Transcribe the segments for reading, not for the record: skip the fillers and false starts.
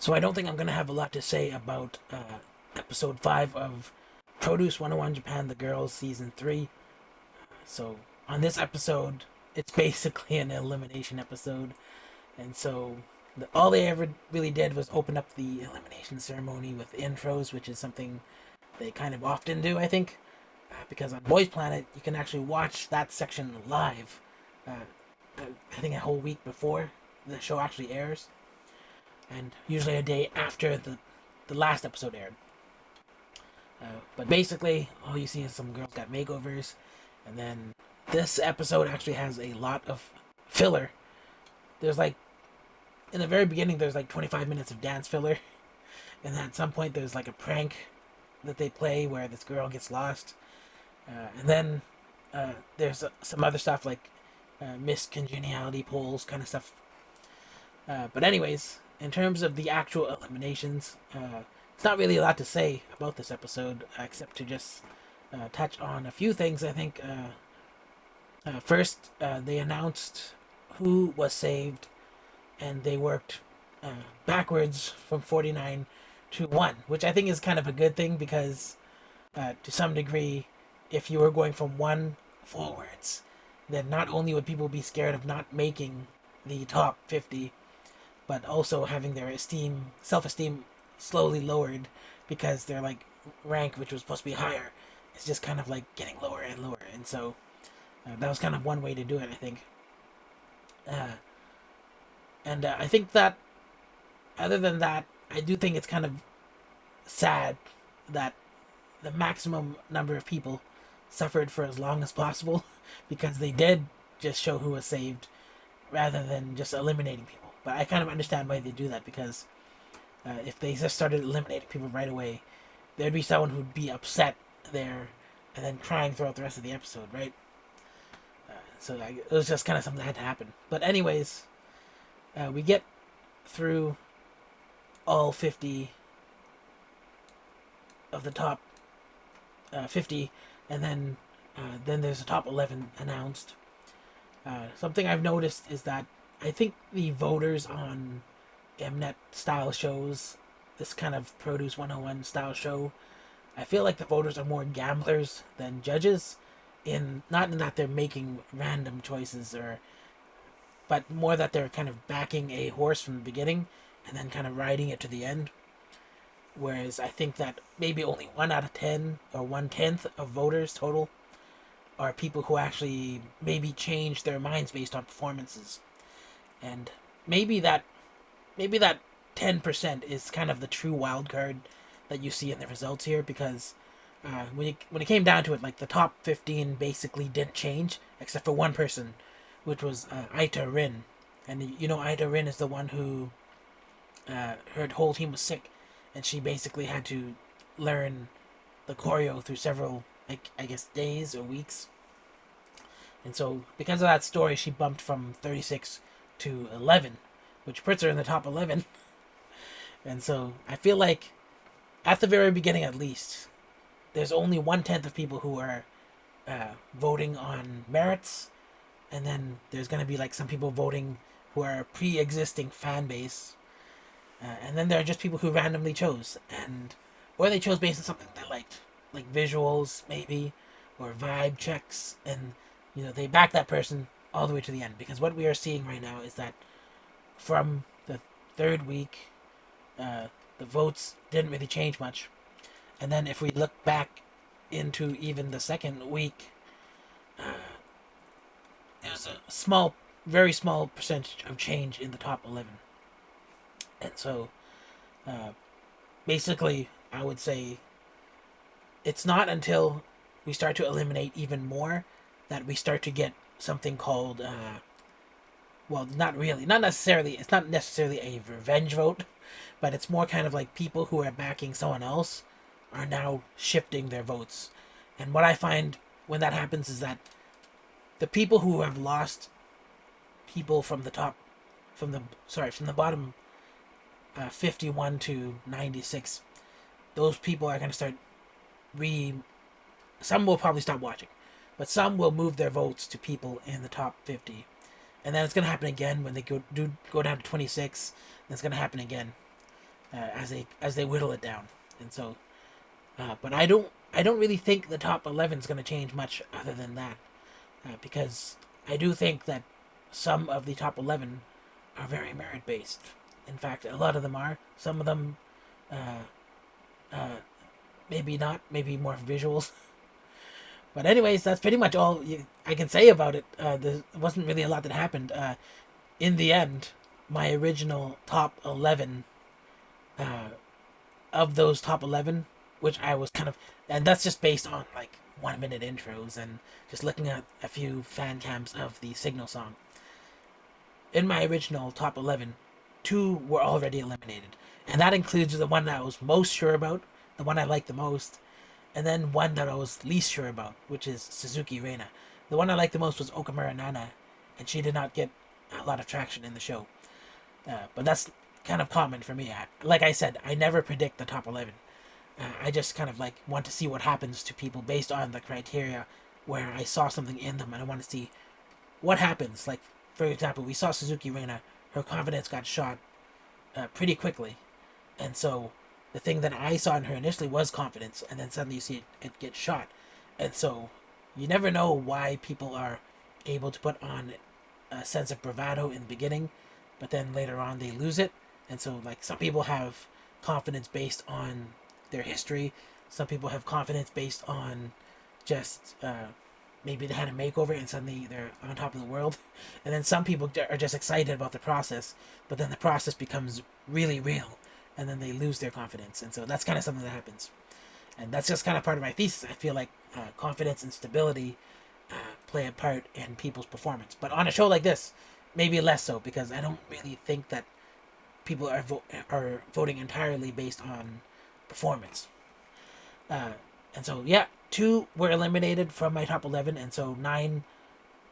So I don't think I'm going to have a lot to say about episode 5 of Produce 101 Japan The Girls Season 3. So on this episode, it's basically an elimination episode. And so all they ever really did was open up the elimination ceremony with intros, which is something they kind of often do, I think. Because on Boys Planet, you can actually watch that section live. Uh, I think a whole week before the show actually airs, and usually a day after the last episode aired. But basically, all you see is some girls got makeovers, and then this episode actually has a lot of filler. There's like, in the very beginning, there's like 25 minutes of dance filler, and then at some point, there's like a prank that they play where this girl gets lost, and then there's some other stuff like Miss Congeniality polls kind of stuff. But anyways, in terms of the actual eliminations, it's not really a lot to say about this episode except to just touch on a few things. I think first they announced who was saved, and they worked backwards from 49 to 1, which I think is kind of a good thing because to some degree, if you were going from 1 forwards, then not only would people be scared of not making the top 50, but also having their self-esteem slowly lowered because their like rank, which was supposed to be higher, is just kind of like getting lower and lower. And so that was kind of one way to do it, I think. Uh, and I think that other than that, I do think it's kind of sad that the maximum number of people suffered for as long as possible because they did just show who was saved rather than just eliminating people. But I kind of understand why they do that because if they just started eliminating people right away, there'd be someone who'd be upset there and then crying throughout the rest of the episode, right? It was just kind of something that had to happen. But anyways, we get through all 50 of the top 50, and then there's a top 11 announced. Something I've noticed is that I think the voters on Mnet style shows, this kind of Produce 101 style show, I feel like the voters are more gamblers than judges. In not in that they're making random choices but more that they're kind of backing a horse from the beginning and then kind of riding it to the end. Whereas I think that maybe only 1 out of 10 or 1/10 of voters total are people who actually maybe change their minds based on performances. And maybe that maybe that 10% is kind of the true wild card that you see in the results here because when it came down to it, like the top 15 basically didn't change except for one person, which was Aita Rin. And you know, Aita Rin is the one who her whole team was sick, and she basically had to learn the choreo through several, like I guess, days or weeks. And so, because of that story, she bumped from 36 to 11, which puts her in the top 11. And so, I feel like at the very beginning, at least, there's only 1/10 of people who are voting on merits, and then there's gonna be like some people voting who are a pre-existing fan base, and then there are just people who randomly chose, and or they chose based on something they liked, like visuals maybe, or vibe checks, and they back that person all the way to the end. Because what we are seeing right now is that from the third week, the votes didn't really change much, and then if we look back into even the second week, there's a small, very small percentage of change in the top 11. And so, uh, basically, I would say it's not until we start to eliminate even more that we start to get something called, well, not really, not necessarily, it's not necessarily a revenge vote, but it's more kind of like people who are backing someone else are now shifting their votes. And what I find when that happens is that the people who have lost people from the top, from the bottom 51 to 96, those people are going to start re. Some will probably stop watching, but some will move their votes to people in the top 50. And then it's going to happen again when they go down to 26, and it's going to happen again. as they whittle it down. And so, but I don't really think the top 11 is going to change much other than that, because I do think that some of the top 11 are very merit based. In fact, a lot of them are. Some of them, uh, uh, maybe not, maybe more visuals. But anyways, that's pretty much all I can say about it. There wasn't really a lot that happened. In the end, my original top 11, uh, of those top 11, which I was kind of, and that's just based on like 1 minute intros and just looking at a few fan cams of the Signal song. In my original top 11, two were already eliminated. And that includes the one that I was most sure about, the one I liked the most, and then one that I was least sure about, which is Suzuki Reina. The one I liked the most was Okamura Nana, and she did not get a lot of traction in the show. But that's kind of common for me. Like I said, I never predict the top 11. I just kind of like want to see what happens to people based on the criteria where I saw something in them and I want to see what happens. Like, for example, we saw Suzuki Reina, her confidence got shot pretty quickly. And so the thing that I saw in her initially was confidence, and then suddenly you see it get shot. And so you never know why people are able to put on a sense of bravado in the beginning, but then later on they lose it. And so, like, some people have confidence based on their history. Some people have confidence based on just maybe they had a makeover and suddenly they're on top of the world. And then some people are just excited about the process, but then the process becomes really real and then they lose their confidence. And so that's kind of something that happens. And that's just kind of part of my thesis. I feel like confidence and stability play a part in people's performance. But on a show like this, maybe less so, because I don't really think that people are voting entirely based on performance. And so, yeah, two were eliminated from my top 11, and so nine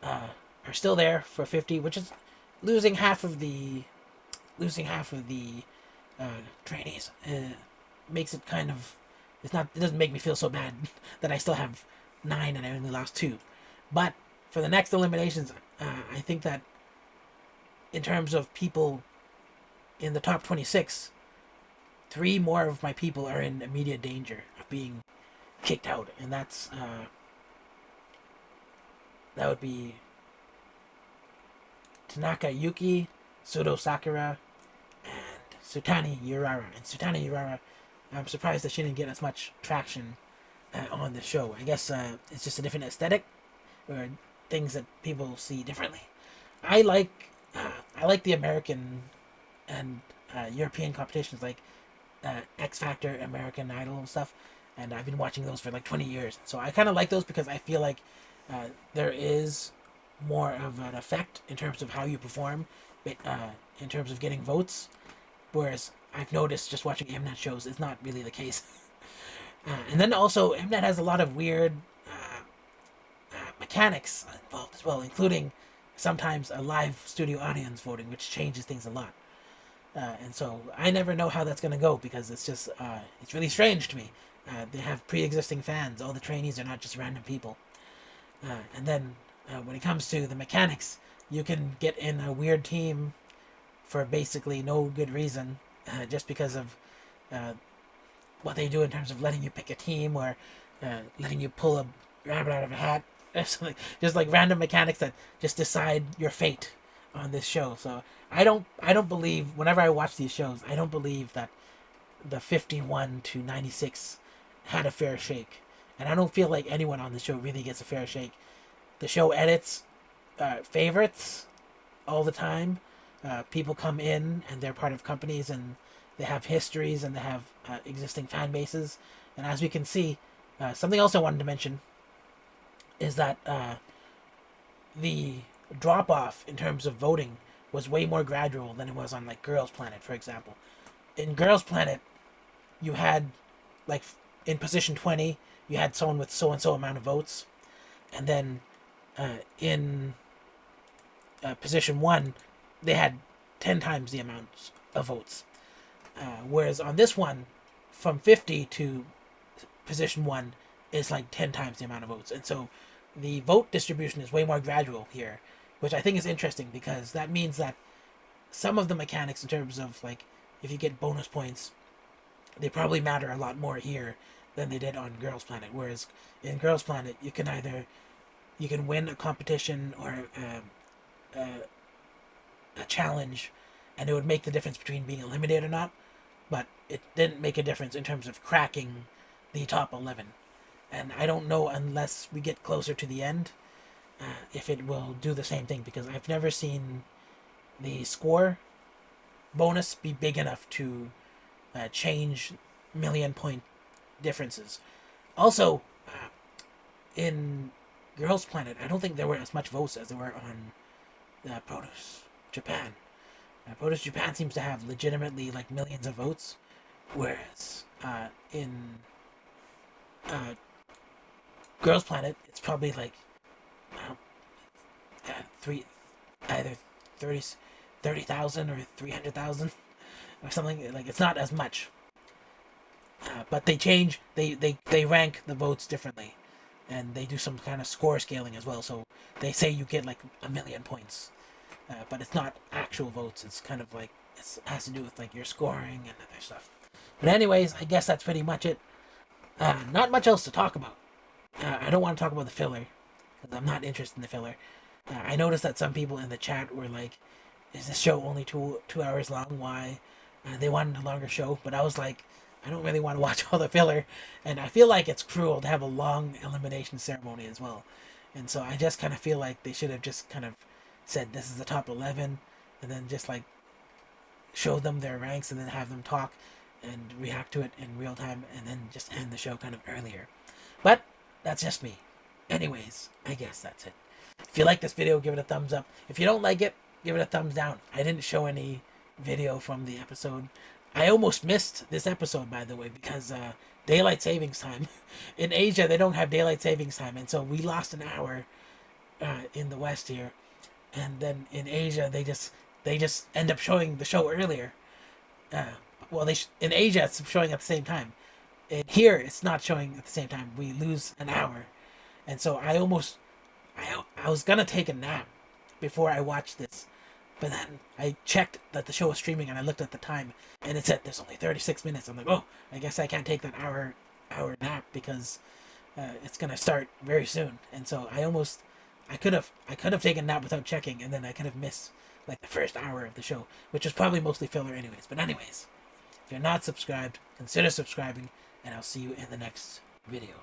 are still there for 50, which is losing half of the trainees. Makes it kind of, it doesn't make me feel so bad that I still have nine and I only lost two. But for the next eliminations, I think that in terms of people in the top 26, three more of my people are in immediate danger of being kicked out, and that would be Tanaka Yuki, Sudo Sakura, and Sutani Urara. And Sutani Urara, I'm surprised that she didn't get as much traction on the show. I guess it's just a different aesthetic, or things that people see differently. I like the American and European competitions, like X Factor, American Idol, and stuff. And I've been watching those for like 20 years. So I kind of like those because I feel like there is more of an effect in terms of how you perform, in terms of getting votes. Whereas I've noticed just watching Mnet shows is not really the case. And then also, Mnet has a lot of weird mechanics involved as well, including sometimes a live studio audience voting, which changes things a lot. And so I never know how that's going to go because it's really strange to me. They have pre-existing fans. All the trainees are not just random people. And then when it comes to the mechanics, you can get in a weird team for basically no good reason, just because of what they do in terms of letting you pick a team or letting you pull a rabbit out of a hat. Just like random mechanics that just decide your fate on this show. So I don't believe, whenever I watch these shows, I don't believe that the 51 to 96 had a fair shake. And I don't feel like anyone on the show really gets a fair shake. The show edits favorites all the time. People come in and they're part of companies and they have histories and they have existing fan bases. And as we can see, something else I wanted to mention is that the drop off in terms of voting was way more gradual than it was on like Girls Planet, for example. In Girls Planet, you had like in position 20, you had someone with so and so amount of votes, and then in position 1, they had 10 times the amount of votes. Whereas on this one, from 50 to position 1 is like 10 times the amount of votes. And so the vote distribution is way more gradual here, which I think is interesting because that means that some of the mechanics in terms of like if you get bonus points, they probably matter a lot more here than they did on Girls Planet. Whereas in Girls Planet, you can win a competition or a challenge, and it would make the difference between being eliminated or not. But it didn't make a difference in terms of cracking the top 11. And I don't know unless we get closer to the end if it will do the same thing, because I've never seen the score bonus be big enough to change million point differences. Also, in Girls Planet, I don't think there were as much votes as there were on Produce Japan. Produce Japan seems to have legitimately like millions of votes, whereas in Girls Planet, it's probably like three, either 30,000 or 300,000 or something. Like it's not as much, but they change. They rank the votes differently, and they do some kind of score scaling as well. So they say you get like a million points, but it's not actual votes. It's kind of like it has to do with like your scoring and other stuff. But anyways, I guess that's pretty much it. Not much else to talk about. I don't want to talk about the filler because I'm not interested in the filler. I noticed that some people in the chat were like, "Is this show only 2 hours long? Why?" They wanted a longer show, but I was like, I don't really want to watch all the filler, and I feel like it's cruel to have a long elimination ceremony as well. And so I just kind of feel like they should have just kind of said this is the top 11, and then just like show them their ranks and then have them talk and react to it in real time, and then just end the show kind of earlier. But that's just me. Anyways, I guess that's it. If you like this video, give it a thumbs up. If you don't like it, give it a thumbs down. I didn't show any video from the episode. I almost missed this episode, by the way, because daylight savings time. In Asia, they don't have daylight savings time, and so we lost an hour in the West here. And then in Asia, they just end up showing the show earlier. In Asia, it's showing at the same time. In here, it's not showing at the same time. We lose an hour, and so I was gonna take a nap before I watched this, but then I checked that the show was streaming and I looked at the time and it said there's only 36 minutes. I'm like, oh, I guess I can't take that hour nap because it's gonna start very soon. And so I could have taken a nap without checking, and then I could have missed like the first hour of the show, which is probably mostly filler anyways. But anyways, if you're not subscribed, consider subscribing, and I'll see you in the next video.